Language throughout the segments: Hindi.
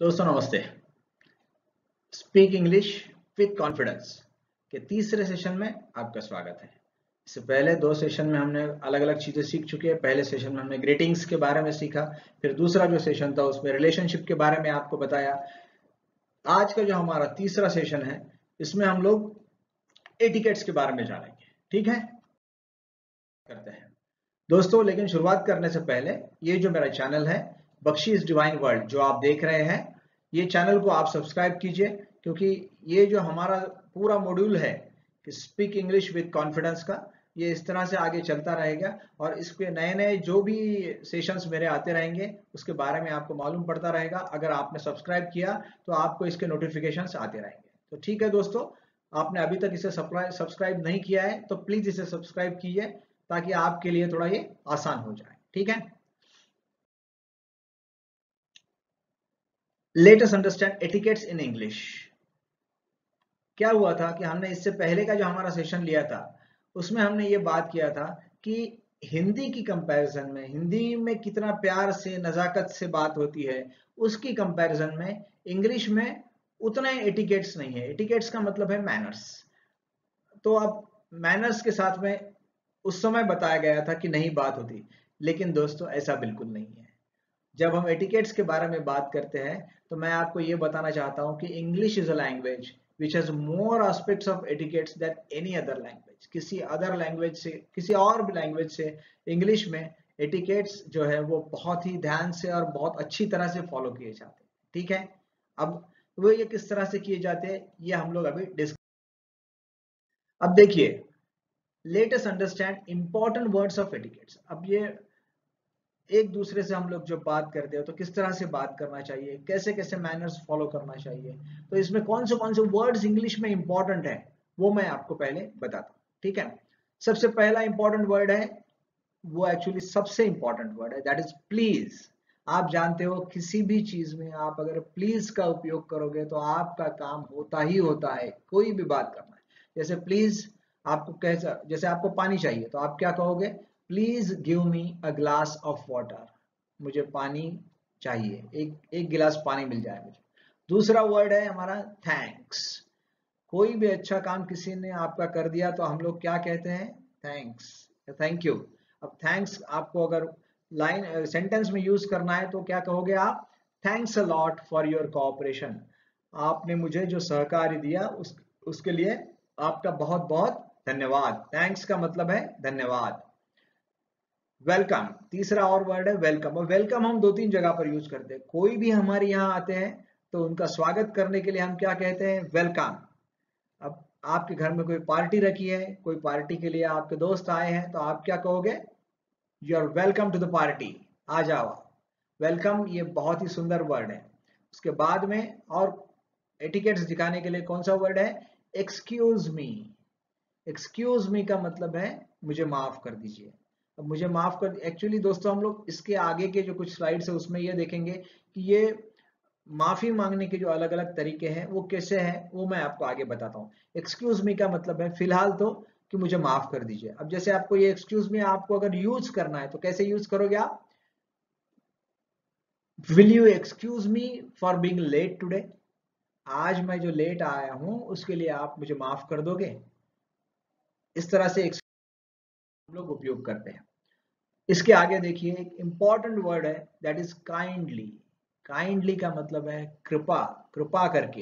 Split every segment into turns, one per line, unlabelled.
दोस्तों नमस्ते। स्पीक इंग्लिश विद कॉन्फिडेंस के तीसरे सेशन में आपका स्वागत है। इससे पहले दो सेशन में हमने अलग अलग चीजें सीख चुके हैं। पहले सेशन में हमने ग्रीटिंग्स के बारे में सीखा, फिर दूसरा जो सेशन था उसमें रिलेशनशिप के बारे में आपको बताया। आज का जो हमारा तीसरा सेशन है इसमें हम लोग एटिकेट्स के बारे में जानेंगे। ठीक है, करते हैं दोस्तों। लेकिन शुरुआत करने से पहले ये जो मेरा चैनल है बख्शीश डिवाइन वर्ल्ड जो आप देख रहे हैं, ये चैनल को आप सब्सक्राइब कीजिए, क्योंकि ये जो हमारा पूरा मॉड्यूल है कि स्पीक इंग्लिश विद कॉन्फिडेंस का, ये इस तरह से आगे चलता रहेगा और इसके नए नए जो भी सेशंस मेरे आते रहेंगे उसके बारे में आपको मालूम पड़ता रहेगा। अगर आपने सब्सक्राइब किया तो आपको इसके नोटिफिकेशंस आते रहेंगे। तो ठीक है दोस्तों, आपने अभी तक इसे सब्सक्राइब नहीं किया है तो प्लीज इसे सब्सक्राइब कीजिए ताकि आपके लिए थोड़ा ये आसान हो जाए। ठीक है, let us understand etiquettes in English. क्या हुआ था कि हमने इससे पहले का जो हमारा सेशन लिया था उसमें हमने ये बात किया था कि हिंदी की कंपैरिजन में, हिंदी में कितना प्यार से नजाकत से बात होती है, उसकी कंपैरिजन में इंग्लिश में उतने एटिकेट्स नहीं है। एटिकेट्स का मतलब है मैनर्स। तो अब मैनर्स के साथ में उस समय बताया गया था कि नहीं बात होती, लेकिन दोस्तों ऐसा बिल्कुल नहीं है। जब हम एटिकेट्स के बारे में बात करते हैं तो मैं आपको ये बताना चाहता हूं कि English is a language which has more aspects of etiquettes that any other language. किसी अदर लैंग्वेज से, किसी और भी लैंग्वेज से इंग्लिश में एटिकेट्स जो है वो बहुत ही ध्यान से और बहुत अच्छी तरह से फॉलो किए जाते हैं। ठीक है, अब वो ये किस तरह से किए जाते हैं ये हम लोग अभी डिस्कस। अब देखिए, let us understand important words of etiquettes. अब ये एक दूसरे से हम लोग जो बात करते हो तो किस तरह से बात करना चाहिए, कैसे कैसे मैनर्स फॉलो करना चाहिए, तो इसमें कौन से वर्ड्स इंग्लिश में इंपॉर्टेंट है वो मैं आपको पहले बताता हूँ। ठीक है, सबसे पहला इंपॉर्टेंट वर्ड है, वो एक्चुअली सबसे इंपॉर्टेंट वर्ड है, दैट इज प्लीज। आप जानते हो किसी भी चीज में आप अगर प्लीज का उपयोग करोगे तो आपका काम होता ही होता है, कोई भी बात करना है। जैसे प्लीज आपको कैसा, जैसे आपको पानी चाहिए तो आप क्या कहोगे, please give me a glass of water. मुझे पानी चाहिए, एक एक गिलास पानी मिल जाए मुझे। दूसरा वर्ड है हमारा थैंक्स। कोई भी अच्छा काम किसी ने आपका कर दिया तो हम लोग क्या कहते हैं, थैंक्स, थैंक यू। अब थैंक्स आपको अगर लाइन सेंटेंस में यूज करना है तो क्या कहोगे आप, thanks a lot for your cooperation. आपने मुझे जो सहकार्य दिया उसके लिए आपका बहुत बहुत धन्यवाद। थैंक्स का मतलब है धन्यवाद। वेलकम, तीसरा और वर्ड है वेलकम। और वेलकम हम दो तीन जगह पर यूज करते हैं। कोई भी हमारे यहाँ आते हैं तो उनका स्वागत करने के लिए हम क्या कहते हैं, वेलकम। अब आपके घर में कोई पार्टी रखी है, कोई पार्टी के लिए आपके दोस्त आए हैं तो आप क्या कहोगे, you are welcome to the party, आ जाओ। वेलकम ये बहुत ही सुंदर वर्ड है। उसके बाद में और एटिकेट्स दिखाने के लिए कौन सा वर्ड है, एक्सक्यूज मी। एक्सक्यूज मी का मतलब है मुझे माफ कर दीजिए। अब मुझे माफ कर, एक्चुअली दोस्तों हम लोग इसके आगे के जो कुछ स्लाइड्स है उसमें ये देखेंगे कि ये माफी मांगने के जो अलग अलग तरीके हैं वो कैसे हैं, वो मैं आपको आगे बताता हूँ। एक्सक्यूज मी का मतलब है फिलहाल तो कि मुझे माफ कर दीजिए। अब जैसे आपको ये एक्सक्यूज मी आपको अगर यूज करना है तो कैसे यूज करोगे आप, will you excuse me for being late today. आज मैं जो लेट आया हूं उसके लिए आप मुझे माफ कर दोगे। इस तरह से हम लोग उपयोग करते हैं। इसके आगे देखिए एक इंपॉर्टेंट वर्ड है, दैट इज काइंडली। काइंडली का मतलब है कृपा, कृपा करके।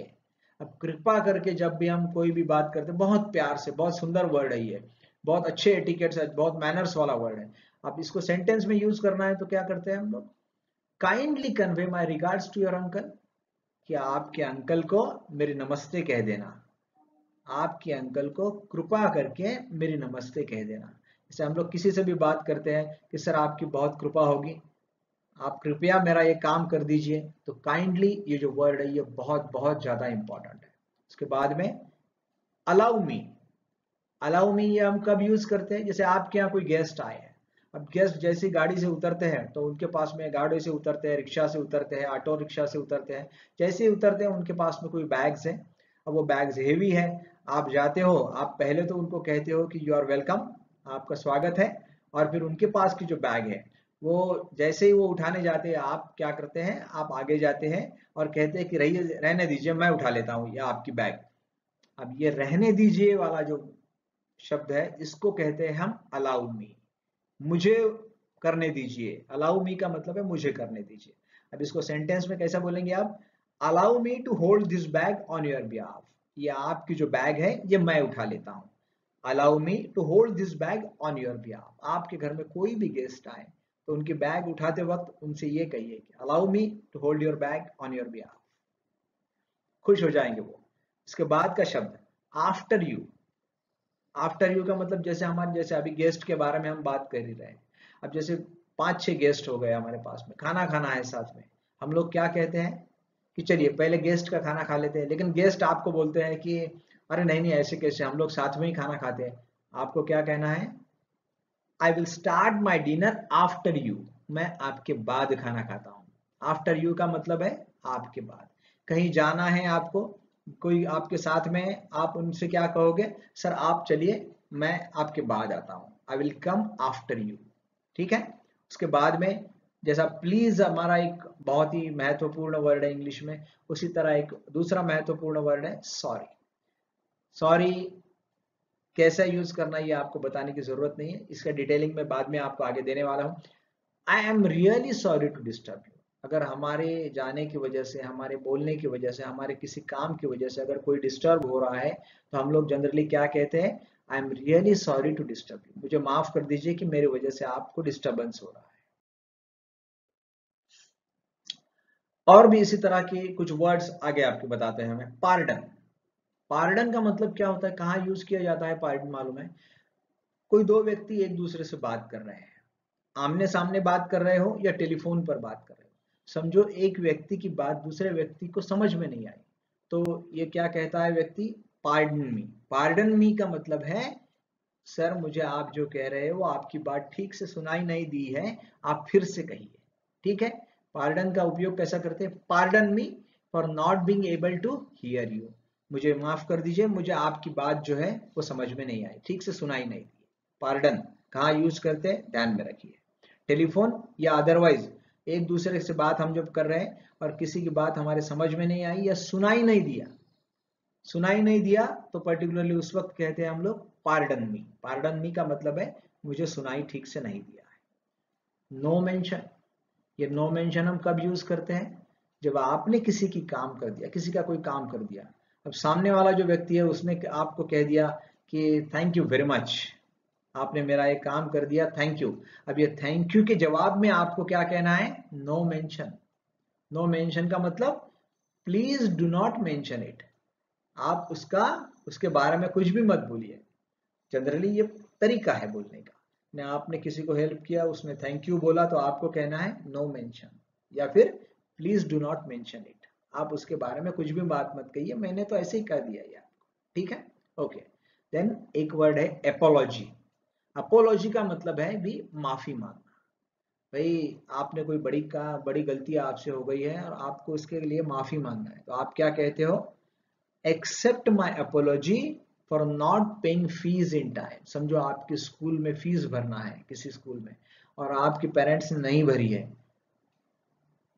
अब कृपा करके जब भी हम कोई भी बात करते हैं, बहुत प्यार से, बहुत सुंदर वर्ड है ये, बहुत अच्छे एटिकेट्स है, बहुत मैनर्स वाला वर्ड है। अब इसको सेंटेंस में यूज करना है तो क्या करते हैं हम लोग, kindly convey my regards to your uncle. कि आपके अंकल को मेरी नमस्ते कह देना। आपके अंकल को कृपा करके मेरी नमस्ते कह देना। जैसे हम लोग किसी से भी बात करते हैं कि सर आपकी बहुत कृपा होगी, आप कृपया मेरा ये काम कर दीजिए, तो काइंडली ये जो वर्ड है ये बहुत बहुत ज्यादा इंपॉर्टेंट है। उसके बाद में अलाउ मी। अलाउ मी ये हम कब यूज करते हैं, जैसे आपके यहाँ कोई गेस्ट आए हैं। अब गेस्ट जैसी गाड़ी से उतरते हैं तो उनके पास में, गाड़ी से उतरते हैं, रिक्शा से उतरते हैं, ऑटो रिक्शा से उतरते हैं, जैसे ही उतरते हैं उनके पास में कोई बैग्स है। अब वो बैग्स हेवी है, आप जाते हो, आप पहले तो उनको कहते हो कि यू आर वेलकम, आपका स्वागत है। और फिर उनके पास की जो बैग है वो जैसे ही वो उठाने जाते हैं, आप क्या करते हैं, आप आगे जाते हैं और कहते हैं कि रहिए, रहने दीजिए, मैं उठा लेता हूँ या आपकी बैग। अब ये रहने दीजिए वाला जो शब्द है, इसको कहते हैं हम अलाउ मी, मुझे करने दीजिए। अलाउ मी का मतलब है मुझे करने दीजिए। अब इसको सेंटेंस में कैसा बोलेंगे आप, allow me to hold this bag on your behalf, ये आपकी जो बैग है ये मैं उठा लेता हूँ। Allow me to hold this bag on your behalf. आपके घर में कोई भी गेस्ट आए तो उनकी बैग उठाते वक्त उनसे ये कहिए कि allow me to hold your bag on your behalf, खुश हो जाएंगे वो। इसके बाद का शब्द आफ्टर यू। आफ्टर यू का मतलब जैसे हमारे, जैसे अभी गेस्ट के बारे में हम बात कर ही रहे हैं, अब जैसे 5-6 गेस्ट हो गए हमारे पास में, खाना खाना है साथ में, हम लोग क्या कहते हैं कि चलिए पहले गेस्ट का खाना खा लेते हैं, लेकिन गेस्ट आपको बोलते हैं कि अरे नहीं नहीं ऐसे कैसे, हम लोग साथ में ही खाना खाते हैं। आपको क्या कहना है, I will start my dinner after you, मैं आपके बाद खाना खाता हूँ। आफ्टर यू का मतलब है आपके बाद। कहीं जाना है आपको, कोई आपके साथ में, आप उनसे क्या कहोगे, सर आप चलिए मैं आपके बाद आता हूँ, I will come after you. ठीक है। उसके बाद में जैसा प्लीज हमारा एक बहुत ही महत्वपूर्ण वर्ड है इंग्लिश में, उसी तरह एक दूसरा महत्वपूर्ण वर्ड है सॉरी। सॉरी कैसा यूज करना ये आपको बताने की जरूरत नहीं है, इसका डिटेलिंग में बाद में आपको आगे देने वाला हूँ। I am really sorry to disturb you. अगर हमारे जाने की वजह से, हमारे बोलने की वजह से, हमारे किसी काम की वजह से अगर कोई डिस्टर्ब हो रहा है तो हम लोग जनरली क्या कहते हैं, I am really sorry to disturb you, मुझे माफ कर दीजिए कि मेरी वजह से आपको डिस्टर्बेंस हो रहा है। और भी इसी तरह के कुछ वर्ड्स आगे आपको बताते हैं हमें। पार्डन। पार्डन का मतलब क्या होता है, कहाँ यूज किया जाता है पार्डन मालूम है, कोई दो व्यक्ति एक दूसरे से बात कर रहे हैं, आमने सामने बात कर रहे हो या टेलीफोन पर बात कर रहे हो, समझो एक व्यक्ति की बात दूसरे व्यक्ति को समझ में नहीं आई, तो ये क्या कहता है व्यक्ति, पार्डन मी। पार्डन मी का मतलब है सर मुझे आप जो कह रहे हो आपकी बात ठीक से सुनाई नहीं दी है, आप फिर से कहिए। ठीक है। पार्डन का उपयोग कैसा करते हैं, pardon me for not being able to hear you, मुझे माफ कर दीजिए, मुझे आपकी बात जो है वो समझ में नहीं आई, ठीक से सुनाई नहीं दी। पार्डन कहाँ यूज करते हैं, ध्यान में रखिए। टेलीफोन या अदरवाइज एक दूसरे से बात हम जब कर रहे हैं और किसी की बात हमारे समझ में नहीं आई या सुनाई नहीं दिया, सुनाई नहीं दिया तो पर्टिकुलरली उस वक्त कहते हैं हम लोग पार्डन मी। पार्डन मी का मतलब है मुझे सुनाई ठीक से नहीं दिया है। No mention. ये नो मेंशन हम कब यूज करते हैं, जब आपने किसी की काम कर दिया, किसी का कोई काम कर दिया, अब सामने वाला जो व्यक्ति है उसने आपको कह दिया कि थैंक यू वेरी मच, आपने मेरा एक काम कर दिया, थैंक यू। अब ये थैंक यू के जवाब में आपको क्या कहना है, नो मेंशन। नो मेंशन का मतलब please do not mention it, आप उसका, उसके बारे में कुछ भी मत बोलिए। जनरली ये तरीका है बोलने का। ने आपने किसी को हेल्प किया, उसने थैंक यू बोला, तो आपको कहना है नो मेंशन, या फिर please do not mention it, आप उसके बारे में कुछ भी बात मत कहिए, मैंने तो ऐसे ही कर दिया यार। ठीक है। ओके। देन एक वर्ड है एपोलॉजी। अपोलॉजी का मतलब है भी माफी मांगना। भाई आपने कोई बड़ी गलती आपसे हो गई है और आपको इसके लिए माफी मांगना है, तो आप क्या कहते हो, accept my apology for not paying fees in time. समझो आपके स्कूल में फीस भरना है किसी स्कूल में और आपके पेरेंट्स ने नहीं भरी है,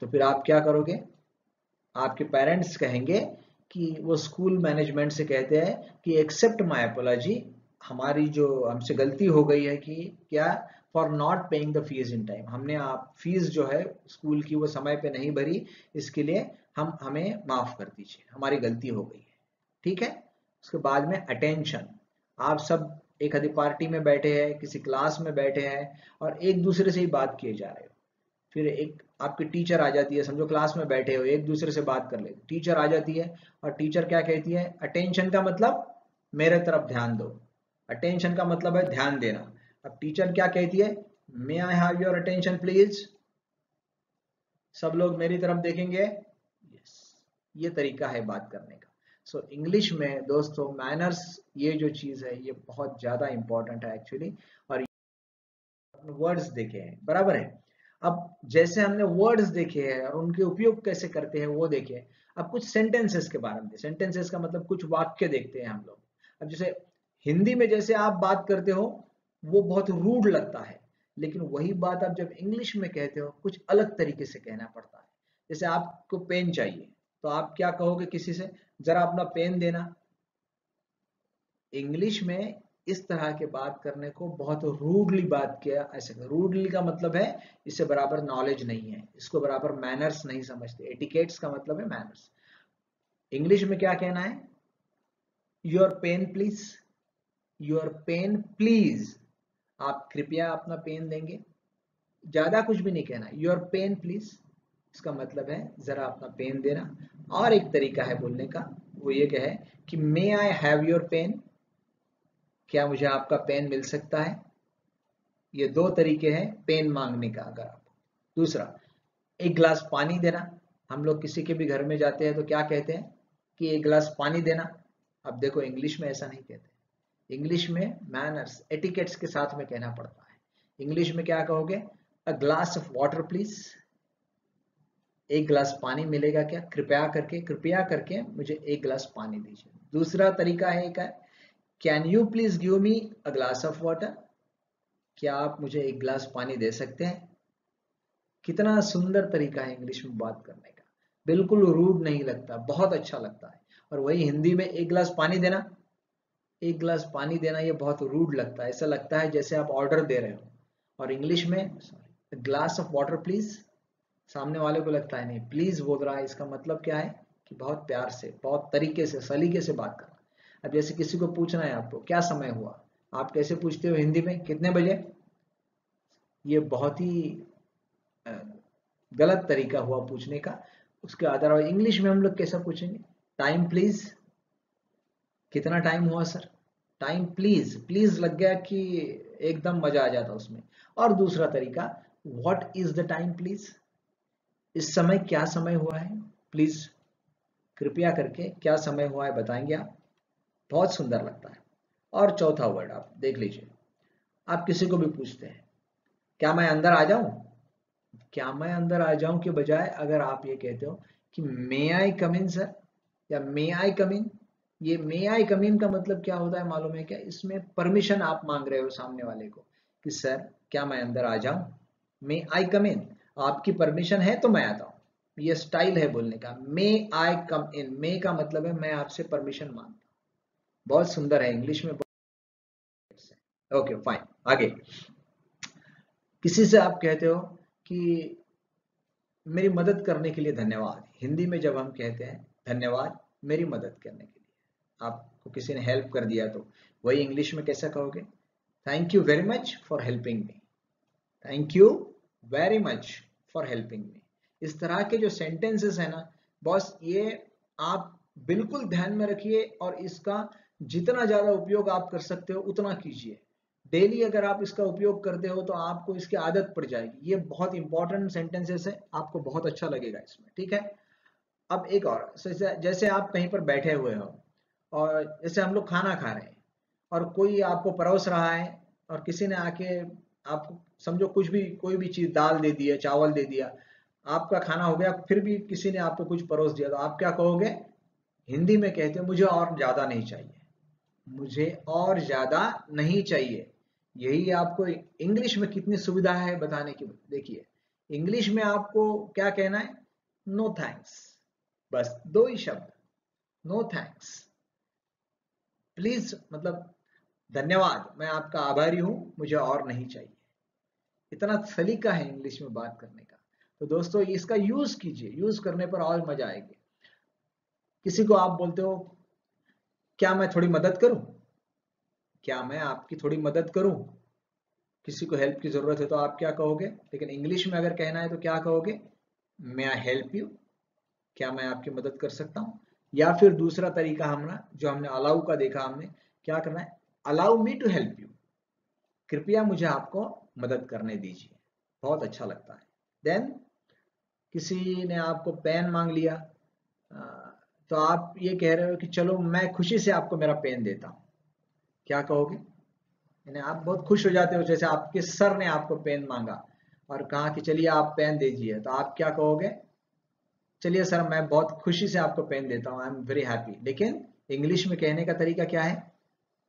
तो फिर आप क्या करोगे, आपके पेरेंट्स कहेंगे कि वो स्कूल मैनेजमेंट से कहते हैं कि एक्सेप्ट माई अपोलॉजी, हमारी जो हमसे गलती हो गई है कि क्या, for not paying the fees in time, हमने आप फीस जो है स्कूल की वो समय पे नहीं भरी, इसके लिए हम हमें माफ कर दीजिए, हमारी गलती हो गई है। ठीक है। उसके बाद में अटेंशन। आप सब एक आधी पार्टी में बैठे हैं, किसी क्लास में बैठे हैं और एक दूसरे से ही बात किए जा रहे हो, फिर एक आपकी टीचर आ जाती है, समझो क्लास में बैठे हो एक दूसरे से बात कर ले, टीचर आ जाती है और टीचर क्या कहती है, अटेंशन का मतलब मेरे तरफ ध्यान दो, अटेंशन का मतलब है ध्यान देना। अब टीचर क्या कहती है, may I have your attention please, सब लोग मेरी तरफ देखेंगे, यस, ये तरीका है बात करने का। सो इंग्लिश में दोस्तों मैनर्स ये जो चीज है ये बहुत ज्यादा इंपॉर्टेंट है एक्चुअली, और वर्ड्स देखे हैं बराबर है। अब जैसे हमने वर्ड्स देखे हैं और उनके उपयोग कैसे करते हैं वो देखे, अब कुछ सेंटेंसेस के बारे में, सेंटेंसेस का मतलब कुछ वाक्य देखते हैं हम लोग। अब जैसे हिंदी में जैसे आप बात करते हो वो बहुत रूड लगता है, लेकिन वही बात आप जब इंग्लिश में कहते हो कुछ अलग तरीके से कहना पड़ता है। जैसे आपको पेन चाहिए तो आप क्या कहोगे किसी से, जरा अपना पेन देना। इंग्लिश में इस तरह के बात करने को बहुत रूडली बात किया ऐसे। रूडली का मतलब है इससे बराबर नॉलेज नहीं है, इसको बराबर मैनर्स नहीं समझते। एटिकेट्स का मतलब है मैनर्स। इंग्लिश में क्या कहना है, your pen please, your pen please. आप कृपया अपना पेन देंगे, ज्यादा कुछ भी नहीं कहना, योर पेन प्लीज। इसका मतलब है जरा अपना पेन देना। और एक तरीका है बोलने का, वो ये है कि मे आई हैव योर पेन, क्या मुझे आपका पेन मिल सकता है। ये दो तरीके हैं पेन मांगने का। अगर आप दूसरा, एक गिलास पानी देना। हम लोग किसी के भी घर में जाते हैं तो क्या कहते हैं कि एक गिलास पानी देना। अब देखो इंग्लिश में ऐसा नहीं कहते। इंग्लिश में मैनर्स एटिकेट्स के साथ में कहना पड़ता है। इंग्लिश में क्या कहोगे, a glass of water please. एक गिलास पानी मिलेगा क्या, कृपया करके मुझे एक गिलास पानी दीजिए। दूसरा तरीका है एक है, can you please give me a glass of water. क्या आप मुझे एक गिलास पानी दे सकते हैं। कितना सुंदर तरीका है इंग्लिश में बात करने का, बिल्कुल रूड नहीं लगता, बहुत अच्छा लगता है। और वही हिंदी में एक गिलास पानी देना, एक गिलास पानी देना ये बहुत रूड लगता है, ऐसा लगता है जैसे आप ऑर्डर दे रहे हो। और इंग्लिश में ग्लास ऑफ वाटर प्लीज, सामने वाले को लगता है नहीं प्लीज बोल रहा है, इसका मतलब क्या है कि बहुत प्यार से, बहुत तरीके से, सलीके से बात करना। अब जैसे किसी को पूछना है आपको क्या समय हुआ, आप कैसे पूछते हो हिंदी में, कितने बजे। ये बहुत ही गलत तरीका हुआ पूछने का। उसके अदरवाइज इंग्लिश में हम लोग कैसा पूछेंगे, टाइम प्लीज, कितना टाइम हुआ सर। टाइम प्लीज, प्लीज लग गया कि एकदम मजा आ जाता उसमें। और दूसरा तरीका, what is the time please, इस समय क्या समय हुआ है, प्लीज कृपया करके क्या समय हुआ है बताएंगे आप। बहुत सुंदर लगता है। और चौथा वर्ड आप देख लीजिए, आप किसी को भी पूछते हैं क्या मैं अंदर आ जाऊं, क्या मैं अंदर आ जाऊं के बजाय अगर आप ये कहते हो कि मे आई कम इन सर, या मे आई कम इन। ये मे आई कम इन का मतलब क्या होता है मालूम है क्या, इसमें परमिशन आप मांग रहे हो सामने वाले को कि सर क्या मैं अंदर आ जाऊं, मे आई कम इन। आपकी परमिशन है तो मैं आता हूं। ये स्टाइल है बोलने का, मे आई कम इन। मे का मतलब है मैं आपसे परमिशन मांगता हूं। बहुत सुंदर है इंग्लिश में। ओके फाइन, आगे। किसी से आप कहते हो कि मेरी मदद करने के लिए धन्यवाद। हिंदी में जब हम कहते हैं धन्यवाद मेरी मदद करने के लिए, आपको किसी ने हेल्प कर दिया तो वही इंग्लिश में कैसा कहोगे, thank you very much for helping me. Thank you very much for helping me. इस तरह के जो सेंटेंसेस है ना बॉस, ये आप बिल्कुल ध्यान में रखिए और इसका जितना ज्यादा उपयोग आप कर सकते हो उतना कीजिए। डेली अगर आप इसका उपयोग करते हो तो आपको इसकी आदत पड़ जाएगी। ये बहुत इंपॉर्टेंट सेंटेंसेस है, आपको बहुत अच्छा लगेगा इसमें, ठीक है। अब एक और, जैसे आप कहीं पर बैठे हुए हो और जैसे हम लोग खाना खा रहे हैं और कोई आपको परोस रहा है और किसी ने आके आपको समझो कुछ भी, कोई भी चीज, दाल दे दिया, चावल दे दिया, आपका खाना हो गया, फिर भी किसी ने आपको कुछ परोस दिया तो आप क्या कहोगे, हिंदी में कहते हैं मुझे और ज्यादा नहीं चाहिए, मुझे और ज्यादा नहीं चाहिए। यही आपको इंग्लिश में कितनी सुविधा है बताने की। देखिए इंग्लिश में आपको क्या कहना है, नो थैंक्स, बस दो ही शब्द, नो थैंक्स। प्लीज मतलब धन्यवाद, मैं आपका आभारी हूं, मुझे और नहीं चाहिए। इतना सलीका है इंग्लिश में बात करने का। तो दोस्तों इसका यूज कीजिए, यूज करने पर और मजा आएगी। किसी को आप बोलते हो क्या मैं थोड़ी मदद करूं, क्या मैं आपकी थोड़ी मदद करूं, किसी को हेल्प की जरूरत है तो आप क्या कहोगे। लेकिन इंग्लिश में अगर कहना है तो क्या कहोगे, मे आई हेल्प यू, क्या मैं आपकी मदद कर सकता हूं। या फिर दूसरा तरीका हमने जो हमने अलाउ का देखा, हमने क्या करना है, allow me to help you, कृपया मुझे आपको मदद करने दीजिए। बहुत अच्छा लगता है। देन किसी ने आपको पेन मांग लिया, तो आप ये कह रहे हो कि चलो मैं खुशी से आपको मेरा पेन देता हूं, क्या कहोगे। यानी आप बहुत खुश हो जाते हो, जैसे आपके सर ने आपको पेन मांगा और कहा कि चलिए आप पेन दीजिए, तो आप क्या कहोगे, चलिए सर मैं बहुत खुशी से आपको पेन देता हूं, आई एम वेरी हैप्पी। लेकिन इंग्लिश में कहने का तरीका क्या है,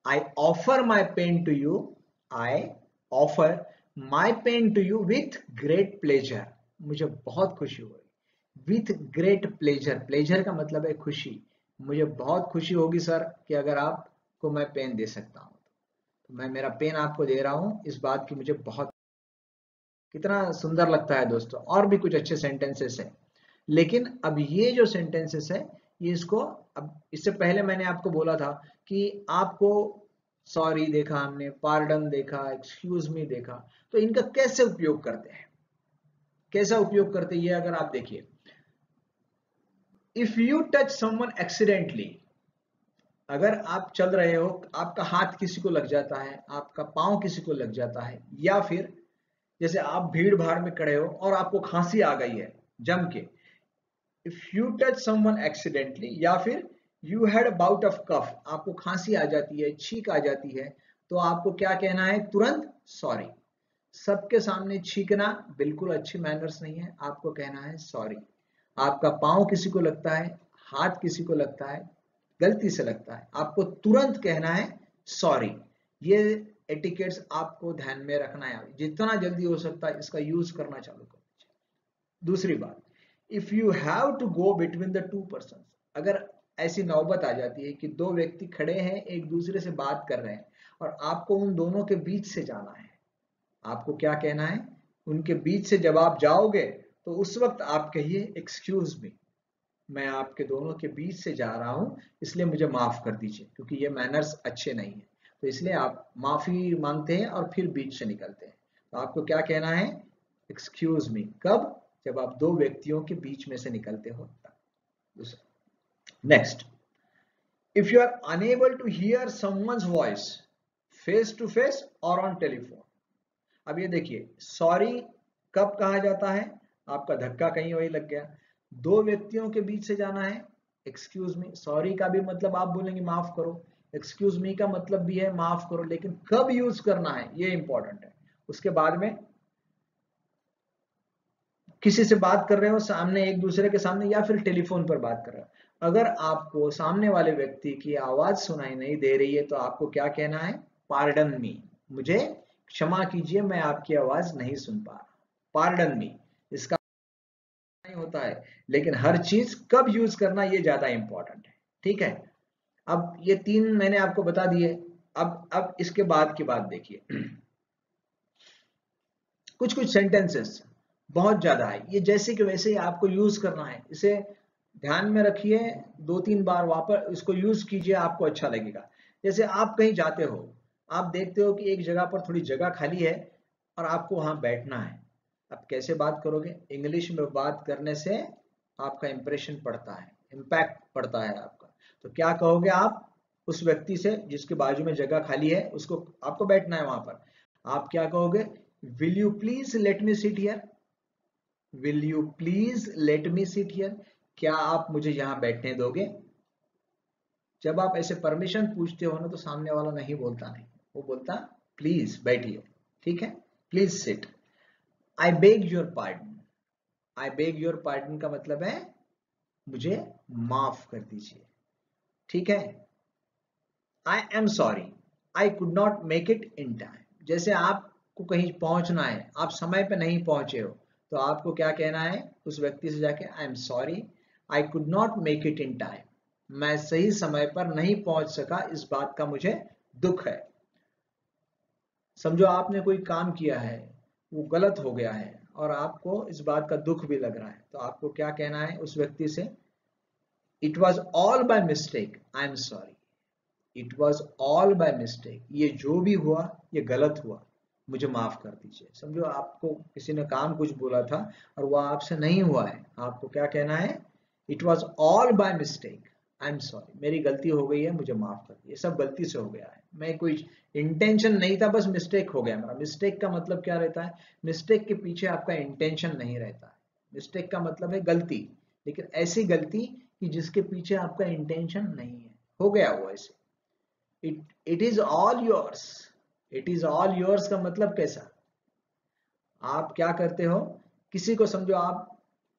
I offer my pen to you, I offer my pen to you with great pleasure, मुझे बहुत खुशी हुई। विथ ग्रेट प्लेजर, प्लेजर का मतलब है खुशी। मुझे बहुत खुशी होगी सर कि अगर आपको मैं पेन दे सकता हूं, तो मैं मेरा पेन आपको दे रहा हूं, इस बात की मुझे बहुत। कितना सुंदर लगता है दोस्तों। और भी कुछ अच्छे सेंटेंसेस है, लेकिन अब ये जो सेंटेंसेस है ये इसको, अब इससे पहले मैंने आपको बोला था कि आपको सॉरी देखा हमने, पार्डन देखा, एक्सक्यूज मी देखा, तो इनका कैसे उपयोग करते हैं, कैसा उपयोग करते हैं ये अगर आप देखिए। If you touch someone accidentally, अगर आप चल रहे हो, आपका हाथ किसी को लग जाता है, आपका पांव किसी को लग जाता है, या फिर जैसे आप भीड़ भाड़ में खड़े हो और आपको खांसी आ गई है जम के, if you touch someone accidentally, या फिर you had a bout of cough, आपको खांसी आ जाती है, छींक आ जाती है, तो आपको क्या कहना है, तुरंत सॉरी। सबके सामने छींकना बिल्कुल अच्छी मैनर्स नहीं है, आपको कहना है सॉरी। आपका पांव किसी को लगता है, हाथ किसी को लगता है, गलती से लगता है, आपको तुरंत कहना है सॉरी। ये एटिकेट्स आपको ध्यान में रखना है, जितना जल्दी हो सकता है इसका यूज करना चालू कर दीजिए। दूसरी बात, if you have to go between the two person, अगर ऐसी नौबत आ जाती है कि दो व्यक्ति खड़े हैं, एक दूसरे से बात कर रहे हैं और आपको उन दोनों के बीच से जाना है, आपको क्या कहना है, उनके बीच से जब आप जाओगे तो उस वक्त आप कहिए एक्सक्यूज मी, मैं आपके दोनों के बीच से जा रहा हूं, इसलिए मुझे माफ कर दीजिए, क्योंकि ये मैनर्स अच्छे नहीं है, तो इसलिए आप माफी मांगते हैं और फिर बीच से निकलते हैं। तो आपको क्या कहना है, एक्सक्यूज मी, कब, जब आप दो व्यक्तियों के बीच में से निकलते हो तब। Next, if you are unable to hear someone's voice face to face और ऑन टेलीफोन। अब ये देखिए, सॉरी कब कहा जाता है, आपका धक्का कहीं वही लग गया, दो व्यक्तियों के बीच से जाना है, एक्सक्यूज मी। सॉरी का भी मतलब आप बोलेंगे माफ करो, एक्सक्यूज मी का मतलब भी है माफ करो, लेकिन कब यूज करना है ये इंपॉर्टेंट है। उसके बाद में किसी से बात कर रहे हो सामने, एक दूसरे के सामने, या फिर टेलीफोन पर बात कर रहे हो, अगर आपको सामने वाले व्यक्ति की आवाज सुनाई नहीं दे रही है तो आपको क्या कहना है, पार्डन मी, मुझे क्षमा कीजिए मैं आपकी आवाज नहीं सुन पा रहा, पार्डन मी। इसका नहीं होता है, लेकिन हर चीज कब यूज करना ये ज्यादा इंपॉर्टेंट है, ठीक है। अब ये तीन मैंने आपको बता दिए। अब इसके बाद की बात देखिए, कुछ कुछ सेंटेंसेस बहुत ज्यादा है, ये जैसे कि वैसे ही आपको यूज करना है, इसे ध्यान में रखिए, दो तीन बार वापस इसको यूज कीजिए, आपको अच्छा लगेगा। जैसे आप कहीं जाते हो, आप देखते हो कि एक जगह पर थोड़ी जगह खाली है और आपको वहां बैठना है, अब कैसे बात करोगे, इंग्लिश में बात करने से आपका इंप्रेशन पड़ता है, इम्पैक्ट पड़ता है आपका, तो क्या कहोगे आप उस व्यक्ति से जिसके बाजू में जगह खाली है, उसको, आपको बैठना है वहां पर, आप क्या कहोगे, will you please let me sit here, will you please let me sit here, क्या आप मुझे यहां बैठने दोगे। जब आप ऐसे परमिशन पूछते हो ना तो सामने वाला नहीं बोलता, नहीं, वो बोलता प्लीज बैठिए, ठीक है, please sit. I beg your pardon, I beg your pardon का मतलब है मुझे माफ कर दीजिए, ठीक है। आई am sorry, I could not make it in time, जैसे आपको कहीं पहुंचना है, आप समय पे नहीं पहुंचे हो, तो आपको क्या कहना है उस व्यक्ति से जाके, आई am sorry I could not make it in time, मैं सही समय पर नहीं पहुंच सका, इस बात का मुझे दुख है। समझो आपने कोई काम किया है, वो गलत हो गया है और आपको इस बात का दुख भी लग रहा है, तो आपको क्या कहना है उस व्यक्ति से, it was all by mistake, I am sorry, it was all by mistake, ये जो भी हुआ ये गलत हुआ, मुझे माफ कर दीजिए। समझो आपको किसी ने काम कुछ बोला था और वह आपसे नहीं हुआ है, आपको क्या कहना है, it was all by mistake, I am sorry, मेरी गलती हो गई है, मुझे माफ कर दीजिए, सब गलती से हो गया है, मैं कोई इंटेंशन नहीं था, बस मिस्टेक हो गया मेरा। मिस्टेक का मतलब क्या रहता है, मिस्टेक के पीछे आपका इंटेंशन नहीं रहता है, मिस्टेक का मतलब है गलती, लेकिन ऐसी गलती कि जिसके पीछे आपका इंटेंशन नहीं है, हो गया वो ऐसे। It is all yours, it is all yours का मतलब कैसा, आप क्या करते हो, किसी को समझो आप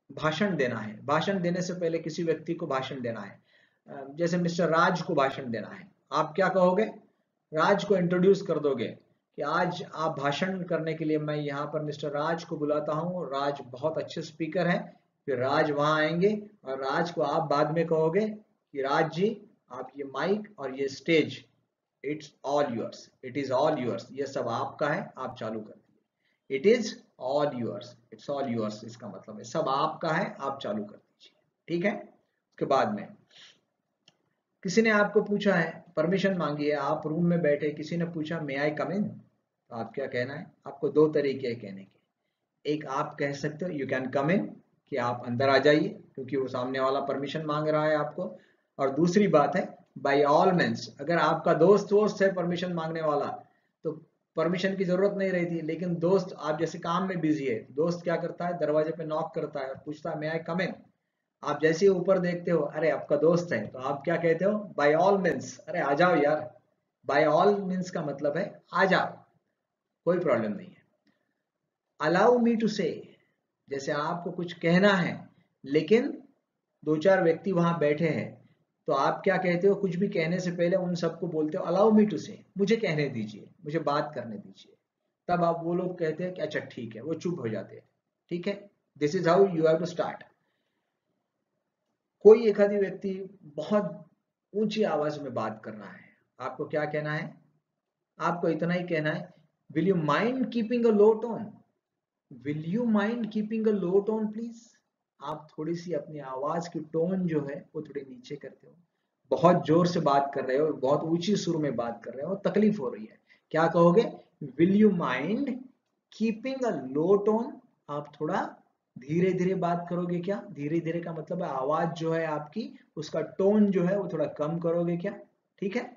भाषण देना है, भाषण देने से पहले किसी व्यक्ति को भाषण देना है, जैसे मिस्टर राज को भाषण देना है, आप क्या कहोगे, राज को इंट्रोड्यूस कर दोगे, कि आज आप भाषण करने के लिए मैं यहाँ पर मिस्टर राज को बुलाता हूँ। राज बहुत अच्छे स्पीकर हैं। फिर राज वहाँ आएंगे और राज को आप बाद में कहोगे कि राज जी, आप ये माइक और ये stage, it's all yours, it is all yours, ये सब आपका है, आप चालू कर दीजिए। It is all yours, it's all yours, इसका मतलब है सब आपका है, आप चालू कर दीजिए। ठीक है। उसके बाद में किसी ने आपको पूछा है, परमिशन मांगी है, आप रूम में बैठे, किसी ने पूछा मे आई कम इन, तो आप क्या कहना है? आपको दो तरीके हैं कहने के। एक आप कह सकते हो यू कैन कम इन, कि आप अंदर आ जाइए, क्योंकि वो सामने वाला परमिशन मांग रहा है आपको। और दूसरी बात है बाय ऑल मीन्स, अगर आपका दोस्त वोस्त है परमिशन मांगने वाला तो परमिशन की जरूरत नहीं रहती। लेकिन दोस्त, आप जैसे काम में बिजी है, दोस्त क्या करता है, दरवाजे पे नॉक करता है और पूछता है मे आई कम इन। आप जैसे ही ऊपर देखते हो, अरे आपका दोस्त है, तो आप क्या कहते हो? बाय ऑल मीन्स, अरे आ जाओ यार। बाय ऑल मीन्स का मतलब है आ जाओ, कोई प्रॉब्लम नहीं है। अलाउ मी टू से, जैसे आपको कुछ कहना है लेकिन दो चार व्यक्ति वहां बैठे हैं, तो आप क्या कहते हो? कुछ भी कहने से पहले उन सबको बोलते हो अलाउ मी टू से, मुझे कहने दीजिए, मुझे बात करने दीजिए। तब आप वो लोग कहते हैं कि अच्छा ठीक है, वो चुप हो जाते हैं। ठीक है। This is how you have to start. कोई एक आदि व्यक्ति बहुत ऊंची आवाज में बात कर रहा है, आपको क्या कहना है? आपको इतना ही कहना है, will you mind keeping a low tone, will you mind keeping a low tone please. आप थोड़ी सी अपनी आवाज की टोन जो है वो थोड़ी नीचे करते हो। बहुत जोर से बात कर रहे हो, बहुत ऊंची सुर में बात कर रहे हो, तकलीफ हो रही है, क्या कहोगे? Will you mind keeping a low tone, आप थोड़ा धीरे धीरे बात करोगे क्या? धीरे धीरे का मतलब है आवाज जो है आपकी, उसका टोन जो है वो थोड़ा कम करोगे क्या? ठीक है।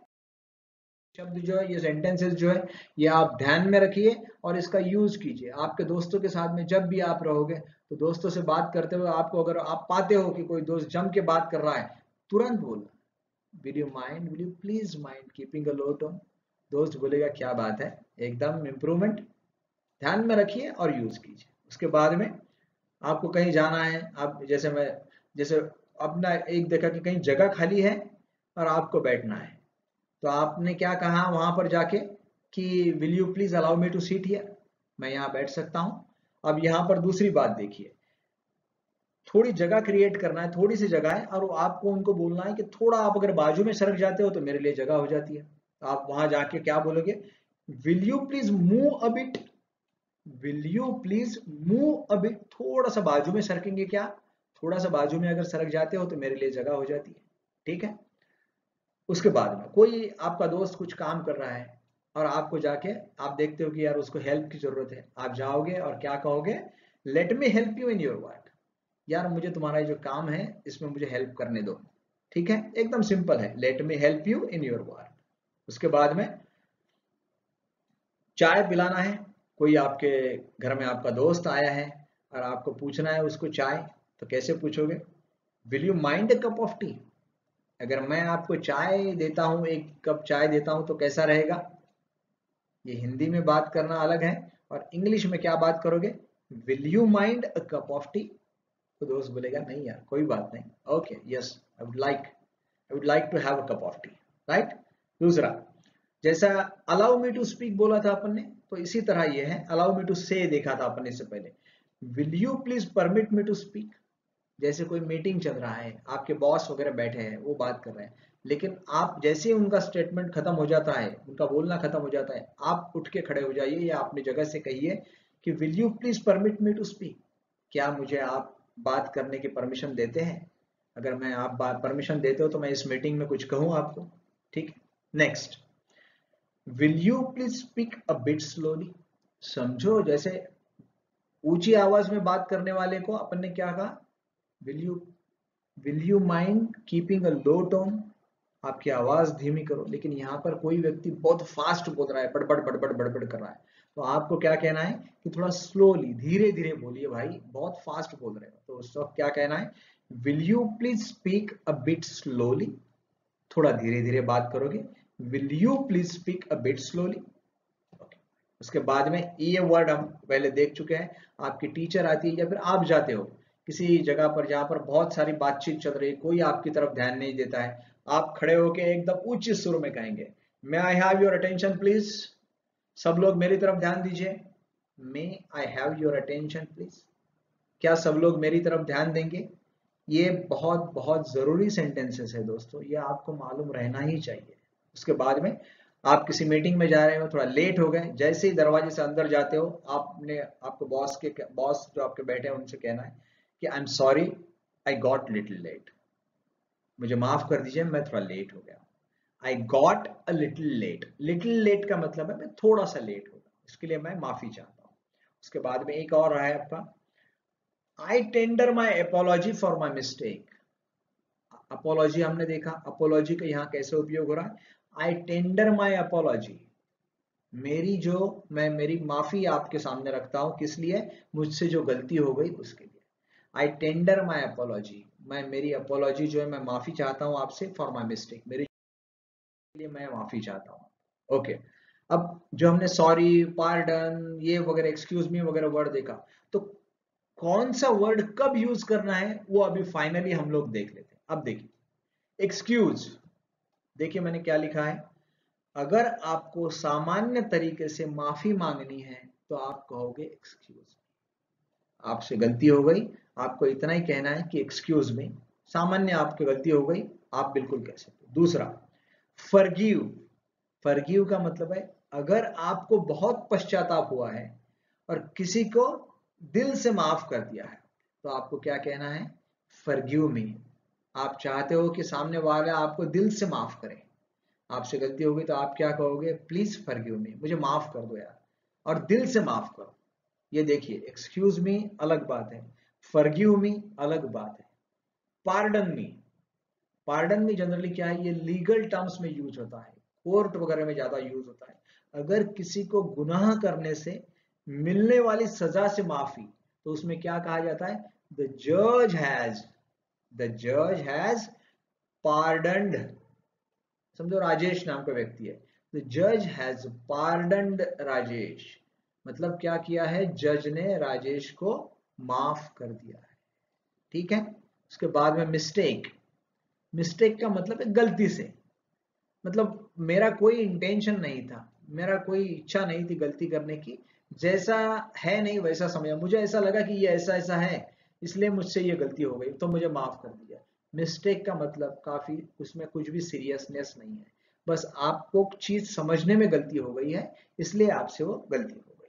शब्द जो है, ये सेंटेंसेस जो है, ये आप ध्यान में रखिए और इसका यूज कीजिए आपके दोस्तों के साथ में। जब भी आप रहोगे तो दोस्तों से बात करते हुए आपको अगर आप पाते हो कि कोई दोस्त जम के बात कर रहा है, तुरंत बोलना will you mind, will you please mind keeping a low tone. दोस्त बोलेगा क्या बात है, एकदम इम्प्रूवमेंट। ध्यान में रखिए और यूज कीजिए। उसके बाद में आपको कहीं जाना है, आप जैसे अपना एक देखा कि कहीं जगह खाली है और आपको बैठना है, तो आपने क्या कहा वहां पर जाके कि will you please allow me to seat here, मैं यहाँ बैठ सकता हूँ। अब यहाँ पर दूसरी बात देखिए, थोड़ी जगह क्रिएट करना है, थोड़ी सी जगह है और आपको उनको बोलना है कि थोड़ा आप अगर बाजू में सरक जाते हो तो मेरे लिए जगह हो जाती है। तो आप वहां जाके क्या बोलोगे? Will you please move a bit, will you please move a bit, थोड़ा सा बाजू में सरकेंगे क्या? थोड़ा सा बाजू में अगर सरक जाते हो तो मेरे लिए जगह हो जाती है। ठीक है। उसके बाद में कोई आपका दोस्त कुछ काम कर रहा है और आपको जाके आप देखते हो कि यार उसको हेल्प की जरूरत है, आप जाओगे और क्या कहोगे? Let me help you in your work, यार मुझे तुम्हारा जो काम है इसमें मुझे हेल्प करने दो। ठीक है, एकदम सिंपल है, let me help you in your work. उसके बाद में चाय पिलाना है, कोई आपके घर में आपका दोस्त आया है और आपको पूछना है उसको चाय, तो कैसे पूछोगे? Will you mind a cup of T, अगर मैं आपको चाय देता हूं, एक कप चाय देता हूं तो कैसा रहेगा? ये हिंदी में बात करना अलग है और इंग्लिश में क्या बात करोगे? Will you mind a cup of tea. तो दोस्त बोलेगा नहीं यार कोई बात नहीं, okay yes I would like to have a cup of tea, right. दूसरा, जैसा अलाउ मी टू स्पीक बोला था अपन ने, तो इसी तरह ये है अलाउ मी टू से देखा था अपन ने इससे पहले। Will you please permit me to speak, जैसे कोई मीटिंग चल रहा है, आपके बॉस वगैरह बैठे हैं, वो बात कर रहे हैं, लेकिन आप जैसे ही उनका स्टेटमेंट खत्म हो जाता है, उनका बोलना खत्म हो जाता है, आप उठ के खड़े हो जाइए या अपनी जगह से कहिए कि will you please permit me to speak, क्या मुझे आप बात करने की परमिशन देते हैं? अगर मैं आप बात परमिशन देते हो तो मैं इस मीटिंग में कुछ कहूं आपको। ठीक। Next, will you please speak a bit slowly, समझो जैसे ऊंची आवाज में बात करने वाले को अपन ने क्या कहा? Will you mind keeping a low tone, आपकी आवाज धीमी करो। लेकिन यहाँ पर कोई व्यक्ति बहुत फास्ट बोल रहा है, बड़बड़ बड़बड़ बड़बड़ कर रहा है, तो आपको क्या कहना है कि थोड़ा स्लोली, धीरे धीरे बोलिए भाई, बहुत फास्ट बोल रहे हो। तो उस वक्त क्या कहना है? Will you please speak a bit slowly, थोड़ा धीरे धीरे बात करोगे। Will you please speak a bit slowly. उसके बाद में ये वर्ड हम पहले देख चुके हैं, आपकी टीचर आती है या फिर आप जाते हो किसी जगह पर जहां पर बहुत सारी बातचीत चल रही है, कोई आपकी तरफ ध्यान नहीं देता है, आप खड़े होके एकदम उच्च सुर में कहेंगे, may I have your attention please, सब लोग मेरी तरफ ध्यान दीजिए। May I have your attention please. क्या सब लोग मेरी तरफ ध्यान देंगे? ये बहुत बहुत जरूरी सेंटेंसेस है दोस्तों, ये आपको मालूम रहना ही चाहिए। उसके बाद में आप किसी मीटिंग में जा रहे हो, थोड़ा लेट हो गए, जैसे ही दरवाजे से अंदर जाते हो, आपको बॉस जो आपके बैठे हैं उनसे कहना है कि I am sorry, I got little late. मुझे माफ कर दीजिए, मैं थोड़ा लेट हो गया। I got a little late. Little late का मतलब है मैं थोड़ा सा लेट हो गया, इसके लिए मैं माफी चाहता हूँ। उसके बाद में एक और रहा है आपका, I tender my apology for my mistake. Apology हमने देखा, अपोलॉजी का यहाँ कैसे उपयोग हो रहा है, आई टेंडर माई अपोलॉजी। मेरी माफी आपके सामने रखता हूं, किस लिए? मुझसे जो गलती हो गई उसके लिए। आई टेंडर माई अपोलॉजी, मेरी अपोलॉजी जो है, मैं माफी चाहता हूं आपसे फॉर माई मिस्टेक, मेरे लिए मैं माफी चाहता हूं। ओके, अब जो हमने सॉरी, पार्डन, ये वगैरह, एक्सक्यूज मी वगैरह वर्ड देखा, तो कौन सा वर्ड कब यूज करना है वो अभी फाइनली हम लोग देख लेते हैं। अब देखिए एक्सक्यूज, देखिए मैंने क्या लिखा है, अगर आपको सामान्य तरीके से माफी मांगनी है तो आप कहोगे एक्सक्यूज, आपसे गलती हो गई, आपको इतना ही कहना है कि एक्सक्यूज मी, सामान्य आपकी गलती हो गई, आप बिल्कुल कह सकते हो। दूसरा, फॉरगिव। फॉरगिव का मतलब है अगर आपको बहुत पश्चाताप हुआ है और किसी को दिल से माफ कर दिया है तो आपको क्या कहना है, फॉरगिव मी। आप चाहते हो कि सामने वाला आपको दिल से माफ करे, आपसे गलती हो गई तो आप क्या कहोगे, प्लीज फॉरगिव मी, मुझे माफ कर दो यार, और दिल से माफ करो। ये देखिए एक्सक्यूज मी अलग बात है, फॉरगिव मी अलग बात है। पार्डन मी, पार्डन में जनरली क्या है, ये लीगल टर्म्स में यूज होता है, कोर्ट वगैरह में ज्यादा यूज होता है। अगर किसी को गुनाह करने से मिलने वाली सजा से माफी, तो उसमें क्या कहा जाता है, द जज हैज पार्डन्ड। समझो राजेश नाम का व्यक्ति है, द जज हैज पार्डन्ड राजेश, मतलब क्या किया है, जज ने राजेश को माफ कर दिया है। ठीक है। उसके बाद में मिस्टेक। मिस्टेक का मतलब है गलती से, मतलब मेरा कोई इंटेंशन नहीं था, मेरा कोई इच्छा नहीं थी गलती करने की, जैसा है नहीं वैसा समझा, मुझे ऐसा लगा कि ये ऐसा ऐसा है इसलिए मुझसे ये गलती हो गई तो मुझे माफ कर दिया। मिस्टेक का मतलब काफी, उसमें कुछ भी सीरियसनेस नहीं है, बस आपको चीज समझने में गलती हो गई है इसलिए आपसे वो गलती हो गई।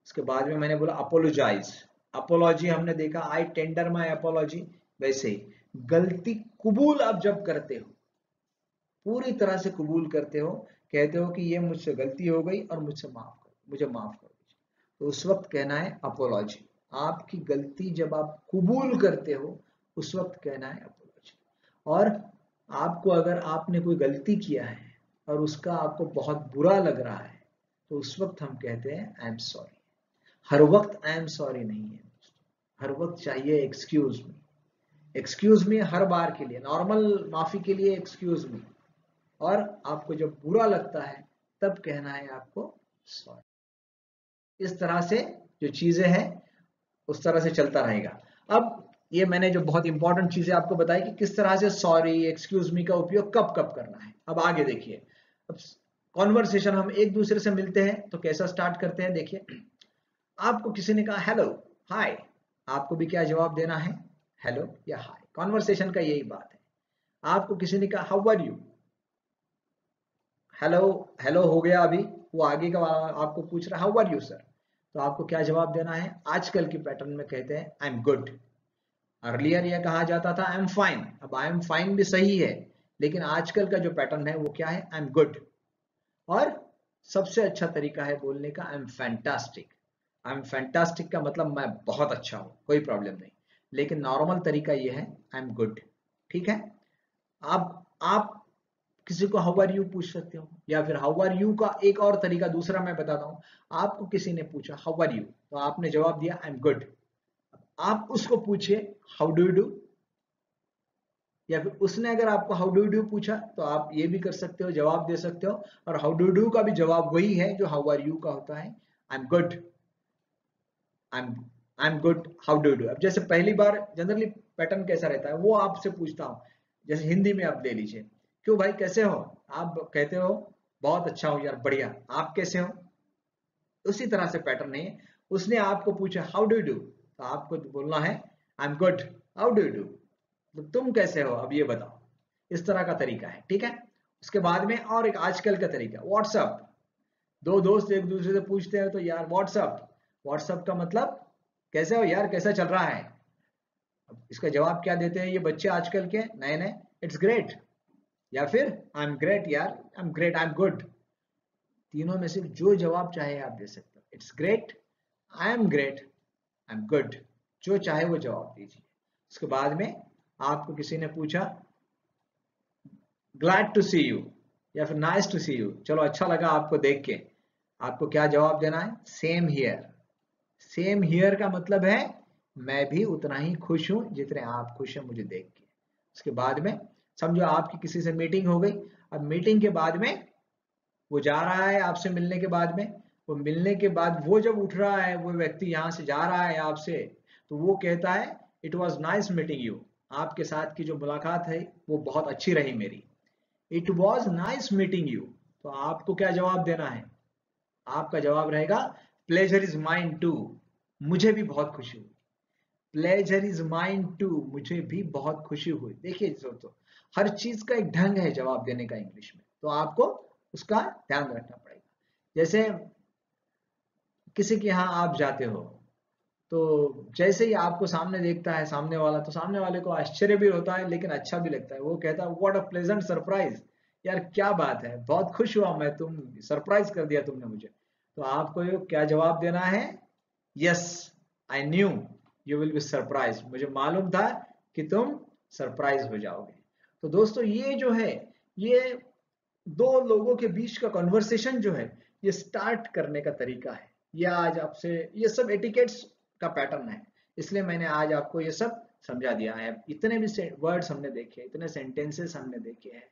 उसके बाद में मैंने बोला अपोलोजाइज। अपोलॉजी हमने देखा, आई टेंडर माई अपोलॉजी। वैसे ही गलती कबूल आप जब करते हो, पूरी तरह से कबूल करते हो, कहते हो कि ये मुझसे गलती हो गई और मुझे माफ कर दीजिए, तो उस वक्त कहना है अपोलॉजी। आपकी गलती जब आप कबूल करते हो उस वक्त कहना है अपोलॉजी। और आपको अगर आपने कोई गलती किया है और उसका आपको बहुत बुरा लग रहा है तो उस वक्त हम कहते हैं आई एम सॉरी। हर वक्त आई एम सॉरी नहीं है, हर वक्त चाहिए एक्सक्यूज मी। एक्सक्यूज मी हर बार के लिए, नॉर्मल माफी के लिए एक्सक्यूज मी, और आपको जब बुरा लगता है तब कहना है आपको सॉरी। इस तरह से जो चीजें हैं उस तरह से चलता रहेगा। अब ये मैंने जो बहुत इंपॉर्टेंट चीजें आपको बताई कि किस तरह से सॉरी, एक्सक्यूज मी का उपयोग कब कब करना है। अब आगे देखिए, अब कॉन्वर्सेशन हम एक दूसरे से मिलते हैं तो कैसा स्टार्ट करते हैं, देखिए आपको किसी ने कहा हेलो, हाय, आपको भी क्या जवाब देना है, हेलो या हाय। कॉन्वर्सेशन का यही बात है। आपको किसी ने कहा how are you, hello, hello हो गया अभी, वो आगे का आपको पूछ रहा है हाउ आर यू सर, तो आपको क्या जवाब देना है, आजकल के पैटर्न में कहते हैं आई एम गुड। अर्लियर यह कहा जाता था आई एम फाइन, अब आई एम फाइन भी सही है लेकिन आजकल का जो पैटर्न है वो क्या है, आई एम गुड। और सबसे अच्छा तरीका है बोलने का I am fantastic. I am fantastic का मतलब मैं बहुत अच्छा हूं, कोई प्रॉब्लम नहीं, लेकिन नॉर्मल तरीका यह है आई एम गुड। ठीक है। आप किसी को हाउ आर यू पूछ सकते हो, या फिर हाउ आर यू का एक और तरीका दूसरा मैं बताता हूं। आपको किसी ने पूछा हाउ आर यू, तो आपने जवाब दिया आई एम गुड। आप उसको पूछिए हाउ डू यू डू, या फिर उसने अगर आपको हाउ डू यू डू पूछा तो आप ये भी कर सकते हो, जवाब दे सकते हो। और हाउ डू डू का भी जवाब वही है जो हाउ आर यू का होता है, I am good, I am good, how do do. अब जैसे पहली बार जनरली पैटर्न कैसा रहता है वो आपसे पूछता हूं, जैसे हिंदी में आप ले लीजिए, क्यों भाई कैसे हो, आप कहते हो बहुत अच्छा हूं यार, बढ़िया, आप कैसे हो, उसी तरह से पैटर्न है। उसने आपको पूछा हाउ डू यू डू, तो आपको बोलना है I am good, how do you do, तो तुम कैसे हो अब ये बताओ। इस तरह का तरीका है, ठीक है। उसके बाद में और एक आजकल का तरीका व्हाट्सअप। दो दोस्त एक दूसरे से पूछते हैं तो यार व्हाट्सअप, व्हाट्सअप का मतलब कैसे हो यार, कैसा चल रहा है। अब इसका जवाब क्या देते हैं ये बच्चे आजकल के नए नए, इट्स ग्रेट, या फिर आई एम ग्रेट यार, I am great, I am good. तीनों में से जो जवाब चाहे आप दे सकते हो, it's great, I am great, I am good, जो चाहे वो जवाब दीजिए। उसके बाद में आपको किसी ने पूछा ग्लैड टू सी यू या फिर नाइस टू सी यू, चलो अच्छा लगा आपको देख के, आपको क्या जवाब देना है, सेम हियर। सेम हियर का मतलब है मैं भी उतना ही खुश हूं जितने आप खुश हैं मुझे देख के। उसके बाद में समझो आपकी किसी से मीटिंग हो गई, अब मीटिंग के बाद में वो जा रहा है आपसे मिलने के बाद में, वो मिलने के बाद वो जब उठ रहा है, वो व्यक्ति यहाँ से जा रहा है आपसे, तो वो कहता है it was nice meeting you, आपके साथ की जो मुलाकात है वो बहुत अच्छी रही मेरी। It was nice meeting you, तो आपको क्या जवाब देना है, आपका जवाब रहेगा प्लेजर इज माइन टू, मुझे भी बहुत खुशी हुई। प्लेजर इज माइन टू, मुझे भी बहुत खुशी हुई। देखिए दोस्तों, हर चीज का एक ढंग है जवाब देने का इंग्लिश में, तो आपको उसका ध्यान रखना पड़ेगा। जैसे किसी के यहाँ आप जाते हो, तो जैसे ही आपको सामने देखता है सामने वाला, तो सामने वाले को आश्चर्य भी होता है लेकिन अच्छा भी लगता है। वो कहता है व्हाट अ प्लेजेंट सरप्राइज, यार क्या बात है, बहुत खुश हुआ मैं, तुम सरप्राइज कर दिया तुमने मुझे। तो आपको क्या जवाब देना है, yes I knew you will be surprise, मुझे मालूम था कि तुम सरप्राइज हो जाओगे। तो दोस्तों ये जो है, ये दो लोगों के बीच का कन्वर्सेशन जो है, ये स्टार्ट करने का तरीका है। ये आज आपसे ये सब एटिकेट्स का पैटर्न है, इसलिए मैंने आज आपको ये सब समझा दिया है। इतने भी वर्ड्स हमने देखे, इतने सेंटेंसेस हमने देखे हैं,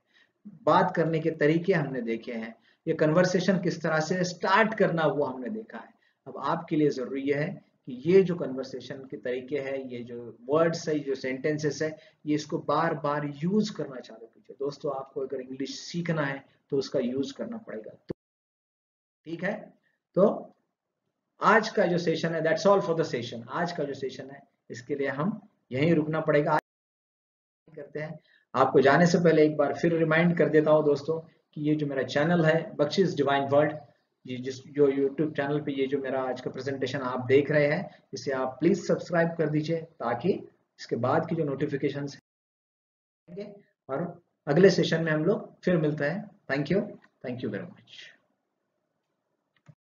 बात करने के तरीके हमने देखे हैं, ये कन्वर्सेशन किस तरह से स्टार्ट करना वो हमने देखा है। अब आपके लिए जरूरी है कि ये जो कन्वर्सेशन के तरीके हैं, ये जो वर्ड्स है, जो सेंटेंसेस है, ये इसको बार बार यूज करना चालू कीजिए। दोस्तों आपको अगर इंग्लिश सीखना है तो उसका यूज करना पड़ेगा, तो ठीक है। तो आज का जो सेशन है, that's all for the session, आज का जो सेशन है इसके लिए हम यहीं रुकना पड़ेगा। आज करते हैं, आपको जाने से पहले एक बार फिर रिमाइंड कर देता हूं दोस्तों कि ये जो मेरा चैनल है बख्शिश डिवाइन वर्ल्ड, ये जिस जो यूट्यूब चैनल पे ये जो मेरा आज का प्रेजेंटेशन आप देख रहे हैं, इसे आप प्लीज सब्सक्राइब कर दीजिए ताकि इसके बाद की जो नोटिफिकेशन है, और अगले सेशन में हम लोग फिर मिलते हैं। Thank you very much.